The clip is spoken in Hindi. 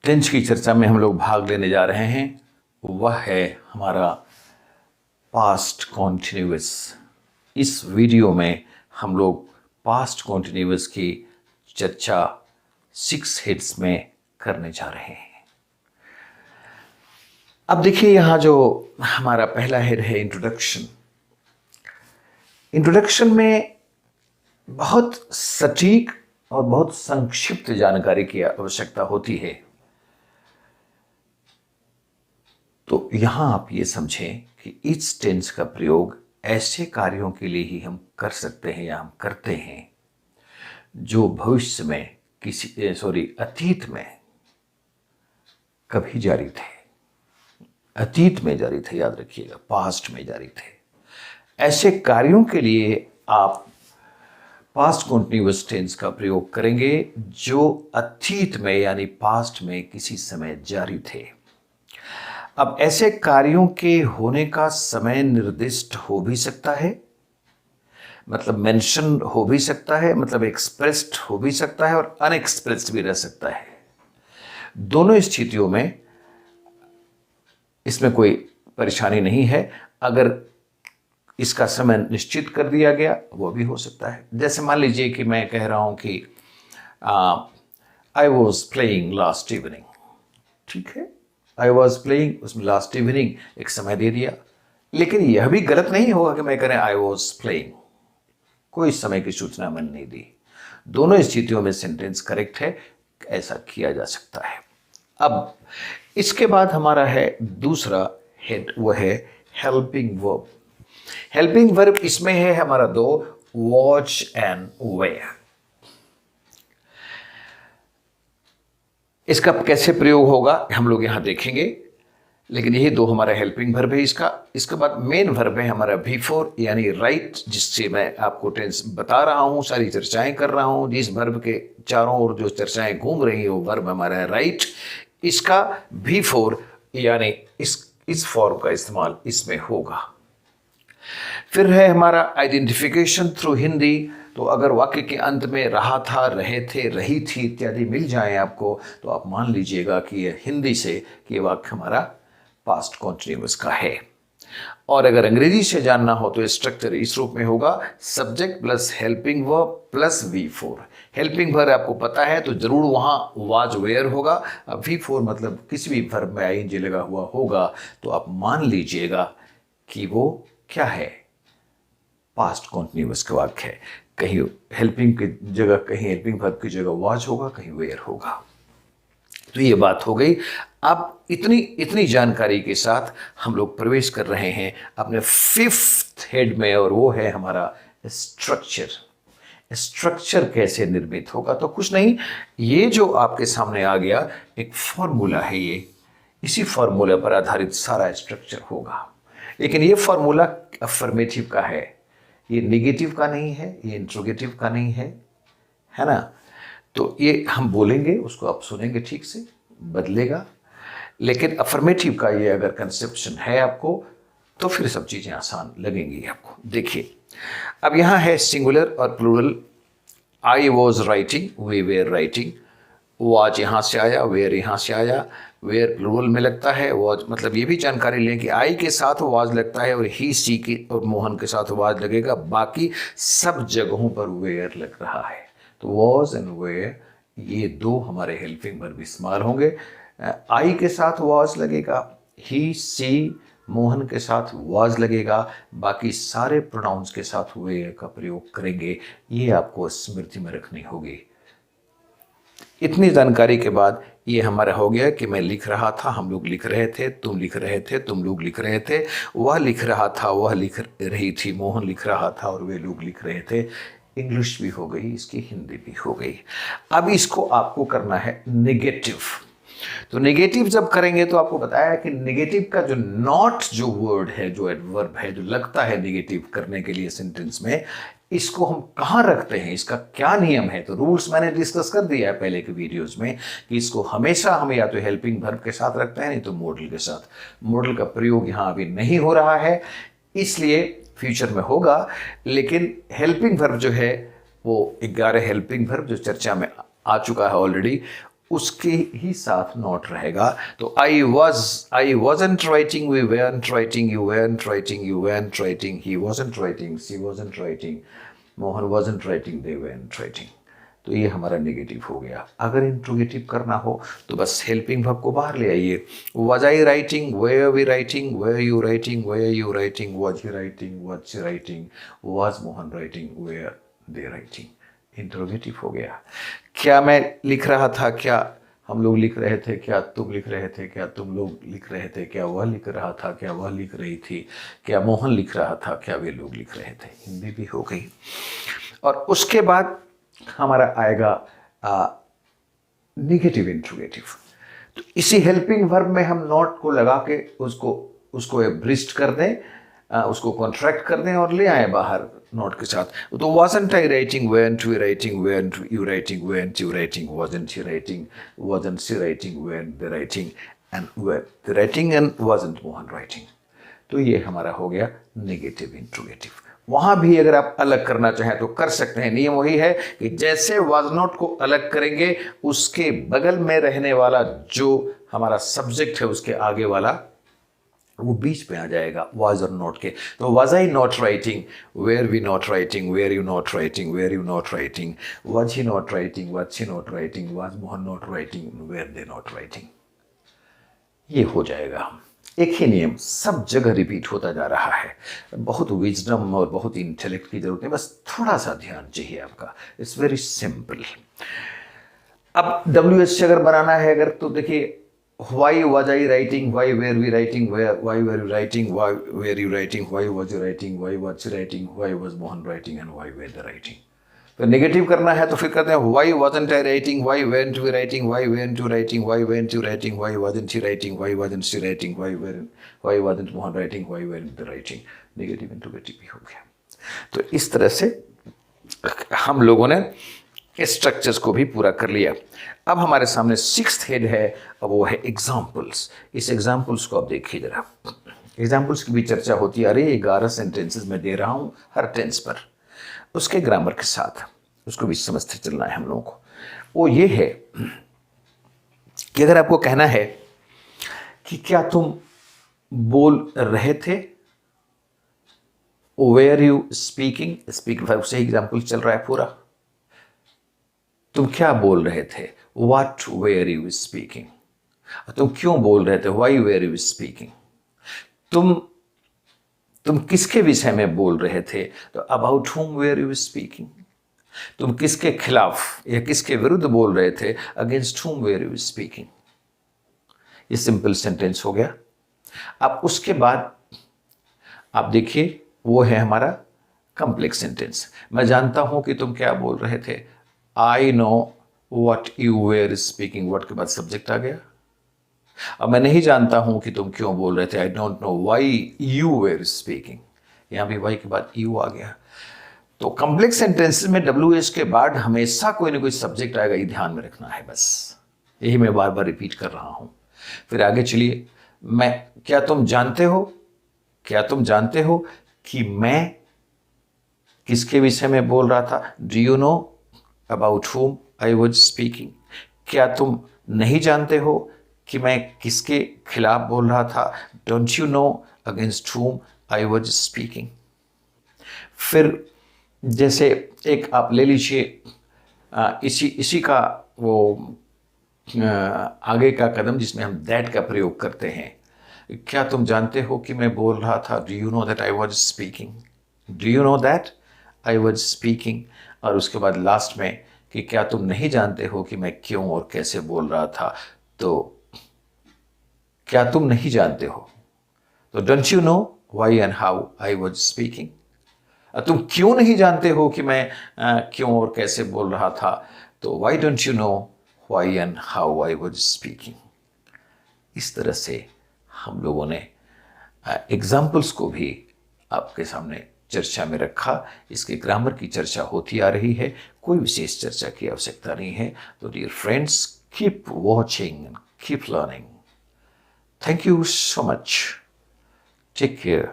टेंस की चर्चा में हम लोग भाग लेने जा रहे हैं, वह है हमारा पास्ट कॉन्टिन्यूअस। इस वीडियो में हम लोग पास्ट कॉन्टिन्यूअस की चर्चा 6 हेड्स में करने जा रहे हैं। अब देखिए, यहां जो हमारा पहला हेड है इंट्रोडक्शन। इंट्रोडक्शन में बहुत सटीक और बहुत संक्षिप्त जानकारी की आवश्यकता होती है। तो यहां आप ये समझें कि इस टेंस का प्रयोग ऐसे कार्यों के लिए ही हम कर सकते हैं या हम करते हैं जो भविष्य में अतीत में कभी जारी थे। अतीत में जारी थे, याद रखिएगा, पास्ट में जारी थे। ऐसे कार्यों के लिए आप पास्ट कॉन्टिन्यूअस टेंस का प्रयोग करेंगे जो अतीत में यानी पास्ट में किसी समय जारी थे। अब ऐसे कार्यों के होने का समय निर्दिष्ट हो भी सकता है, मतलब मेंशन हो भी सकता है, मतलब एक्सप्रेस्ड हो भी सकता है और अनएक्सप्रेस्ड भी रह सकता है। दोनों स्थितियों में इसमें कोई परेशानी नहीं है। अगर इसका समय निश्चित कर दिया गया वो भी हो सकता है। जैसे मान लीजिए कि मैं कह रहा हूं कि I was playing last evening. ठीक है, आई वॉज प्लेइंग, उसमें लास्ट इवनिंग एक समय दे दिया, लेकिन यह भी गलत नहीं होगा कि मैं करें आई वॉज प्लेइंग, कोई समय की सूचना मैंने नहीं दी। दोनों स्थितियों में सेंटेंस करेक्ट है, ऐसा किया जा सकता है। अब इसके बाद हमारा है दूसरा हेड, वो है हेल्पिंग वर्ब। हेल्पिंग वर्ब इसमें है हमारा दो, वॉच एंड वेयर। इसका कैसे प्रयोग होगा हम लोग यहां देखेंगे, लेकिन यही दो हमारा हेल्पिंग वर्ब है। इसके बाद मेन वर्ब है हमारा बिफोर यानी राइट, जिससे मैं आपको टेंस बता रहा हूं, सारी चर्चाएं कर रहा हूं। जिस वर्ब के चारों ओर जो चर्चाएं घूम रही है वो वर्ब हमारा है राइट। इसका बिफोर यानी इस फॉर्म का इस्तेमाल इसमें होगा। फिर है हमारा आइडेंटिफिकेशन थ्रू हिंदी। तो अगर वाक्य के अंत में रहा था, रहे थे, रही थी इत्यादि मिल जाए आपको, तो आप मान लीजिएगा कि यह हिंदी से कि वाक्य हमारा पास्ट कॉन्टिन्यूअस का है। और अगर अंग्रेजी से जानना हो तो स्ट्रक्चर इस रूप में होगा, subject plus helping verb plus V4। Helping verb आपको पता है तो जरूर वहां वाज वेयर होगा। अब V4 मतलब किसी भी वर्ब में ING लगा हुआ होगा, तो आप मान लीजिएगा कि वो क्या है, पास्ट कॉन्टिन्यूअस का वाक्य है। कहीं हेल्पिंग की जगह, कहीं हेल्पिंग वर्ब की जगह वाज होगा, कहीं वेयर होगा। तो ये बात हो गई। अब इतनी जानकारी के साथ हम लोग प्रवेश कर रहे हैं अपने 5th हेड में, और वो है हमारा स्ट्रक्चर। स्ट्रक्चर कैसे निर्मित होगा? तो कुछ नहीं, ये जो आपके सामने आ गया एक फॉर्मूला है, ये इसी फॉर्मूला पर आधारित सारा स्ट्रक्चर होगा। लेकिन ये फॉर्मूला अफर्मेटिव का है, ये निगेटिव का नहीं है, ये इंट्रोगेटिव का नहीं है, है ना। तो ये हम बोलेंगे, उसको आप सुनेंगे ठीक से, बदलेगा। लेकिन अफर्मेटिव का ये अगर कंसेप्शन है आपको, तो फिर सब चीजें आसान लगेंगी आपको। देखिए, अब यहां है सिंगुलर और plural. I was writing, we were writing. Was यहां से आया, वेयर यहां से आया। वेयर प्लूरल में लगता है, वाज मतलब ये भी जानकारी लें कि आई के साथ वाज लगता है और ही, सी की और मोहन के साथ वाज लगेगा। बाकी सब जगहों पर वेयर लग रहा है। तो वॉज एंड वेयर ये दो हमारे हेल्पिंग वर्ब इस्तेमाल होंगे। आई के साथ वाज लगेगा, ही, सी, मोहन के साथ वाज लगेगा। बाकी सारे प्रोनाउंस के साथ वेयर का प्रयोग करेंगे। ये आपको स्मृति में रखनी होगी। इतनी जानकारी के बाद ये हमारा हो गया कि मैं लिख रहा था, हम लोग लिख रहे थे, तुम लिख रहे थे, तुम लोग लिख रहे थे, वह लिख रहा था, वह लिख रही थी, मोहन लिख रहा था और वे लोग लिख रहे थे। इंग्लिश भी हो गई, इसकी हिंदी भी हो गई। अब इसको आपको करना है नेगेटिव। तो नेगेटिव जब करेंगे तो आपको बताया कि नेगेटिव का जो नॉट जो वर्ड है, जो एडवर्ब है, जो लगता है नेगेटिव करने के लिए सेंटेंस में, इसको हम कहाँ रखते हैं, इसका क्या नियम है। तो रूल्स मैंने डिस्कस कर दिया है पहले के वीडियोस में कि इसको हमेशा हम या तो हेल्पिंग वर्ब के साथ रखते हैं, नहीं तो मॉडल के साथ। मॉडल का प्रयोग यहाँ अभी नहीं हो रहा है, इसलिए फ्यूचर में होगा। लेकिन हेल्पिंग वर्ब जो है वो 11 हेल्पिंग वर्ब जो चर्चा में आ चुका है ऑलरेडी, उसके ही साथ नॉट रहेगा। तो I wasn't writing, we weren't writing, you weren't writing, you weren't writing, he wasn't writing, she wasn't writing, Mohan wasn't writing, they weren't writing. तो ये हमारा नेगेटिव हो गया। अगर इंट्रोगेटिव करना हो तो बस हेल्पिंग वर्ब को बाहर ले आइए। Was I writing, were we writing, were you writing, were you writing, was he writing, was she writing, was Mohan writing, were they writing. Interrogative हो गया। क्या मैं लिख रहा था, क्या हम लोग लिख रहे थे, क्या तुम लिख रहे थे, क्या तुम लोग लिख रहे थे, क्या वह लिख रहा था, क्या वह लिख रही थी, क्या मोहन लिख रहा था, क्या वे लोग लिख रहे थे। हिंदी भी हो गई। और उसके बाद हमारा आएगा निगेटिव इंट्रोगेटिव। तो इसी हेल्पिंग वर्ब में हम नॉट को लगा के उसको ब्रिस्ट कर दें, उसको कॉन्ट्रैक्ट कर दें और ले आए बाहर नॉट के साथ। तो wasn't I writing, weren't we writing, weren't you writing, weren't you writing, wasn't he writing, wasn't she writing, weren't they writing, and were they writing, and wasn't Mohan writing। तो ये हमारा हो गया नेगेटिव इंट्रोगेटिव। वहां भी अगर आप अलग करना चाहें तो कर सकते हैं। नियम वही है कि जैसे वाज नॉट को अलग करेंगे, उसके बगल में रहने वाला जो हमारा सब्जेक्ट है उसके आगे वाला वो बीच में आ जाएगा वाज और नॉट के। तो was I not writing, were we not writing, were you not writing, were you not writing, was he not writing, was she not writing, was Mohan not writing, were they not writing. ये हो जाएगा। एक ही नियम सब जगह रिपीट होता जा रहा है। बहुत विजडम और बहुत इंटेलेक्ट की जरूरत है, बस थोड़ा सा ध्यान चाहिए आपका। It's very simple. अब WH अगर बनाना है अगर, तो देखिए why was I writing, why were we writing, why were you writing, why were you writing, why was you writing, why was she writing, why was Mohan writing, and why were they writing। तो नेगेटिव करना है तो फिर कहते हैं why wasn't I writing, why weren't we writing, why weren't you writing, why weren't you writing, why wasn't she writing, why wasn't she writing, why wasn't Mohan writing, why weren't they writing। Negative interrogative भी हो गया। तो इस तरह से हम लोगों ने स्ट्रक्चर्स को भी पूरा कर लिया। अब हमारे सामने सिक्स्थ हेड है, अब वो है एग्जाम्पल्स। इस एग्जाम्पल्स को आप देखिए जरा। एग्जाम्पल्स की भी चर्चा होती है। अरे 11 सेंटेंसेस में दे रहा हूं हर टेंस पर, उसके ग्रामर के साथ उसको भी समझते चलना है हम लोगों को। वो ये है कि अगर आपको कहना है कि क्या तुम बोल रहे थे, were you speaking, speak verb से एग्जाम्पल चल रहा है पूरा। तुम क्या बोल रहे थे, व्हाट वेयर यू स्पीकिंग। तुम क्यों बोल रहे थे, व्हाई वेयर यू स्पीकिंग। तुम किसके विषय में बोल रहे थे, तो अबाउट हुम वेयर यू स्पीकिंग। तुम किसके खिलाफ या किसके विरुद्ध बोल रहे थे, against whom were you speaking. ये सिंपल सेंटेंस हो गया। अब उसके बाद आप देखिए वो है हमारा कॉम्प्लेक्स सेंटेंस। मैं जानता हूं कि तुम क्या बोल रहे थे, I know what you were speaking, what के बाद सब्जेक्ट आ गया। अब मैं नहीं जानता हूं कि तुम क्यों बोल रहे थे, I don't know why you were speaking, यहां भी वाई के बाद यू आ गया। तो कॉम्प्लेक्स सेंटेंसेस में WH के बाद हमेशा कोई ना कोई सब्जेक्ट आएगा, ये ध्यान में रखना है बस। यही मैं बार बार रिपीट कर रहा हूं। फिर आगे चलिए, क्या तुम जानते हो, क्या तुम जानते हो कि मैं किसके विषय में बोल रहा था, do you know about whom I was speaking। क्या तुम नहीं जानते हो कि मैं किसके खिलाफ बोल रहा था, don't you know against whom I was speaking। फिर जैसे एक आप ले लीजिए, इसी का वो आगे का कदम जिसमें हम दैट का प्रयोग करते हैं। क्या तुम जानते हो कि मैं बोल रहा था, do you know that I was speaking, do you know that I was speaking. और उसके बाद लास्ट में कि क्या तुम नहीं जानते हो कि मैं क्यों और कैसे बोल रहा था, तो क्या तुम नहीं जानते हो, तो don't you know why and how I was speaking. तुम क्यों नहीं जानते हो कि मैं क्यों और कैसे बोल रहा था, तो why don't you know why and how I was speaking. इस तरह से हम लोगों ने एग्जाम्पल्स को भी आपके सामने चर्चा में रखा। इसके ग्रामर की चर्चा होती आ रही है, कोई विशेष चर्चा की आवश्यकता नहीं है। तो dear friends, keep watching, keep learning. Thank you so much, take care.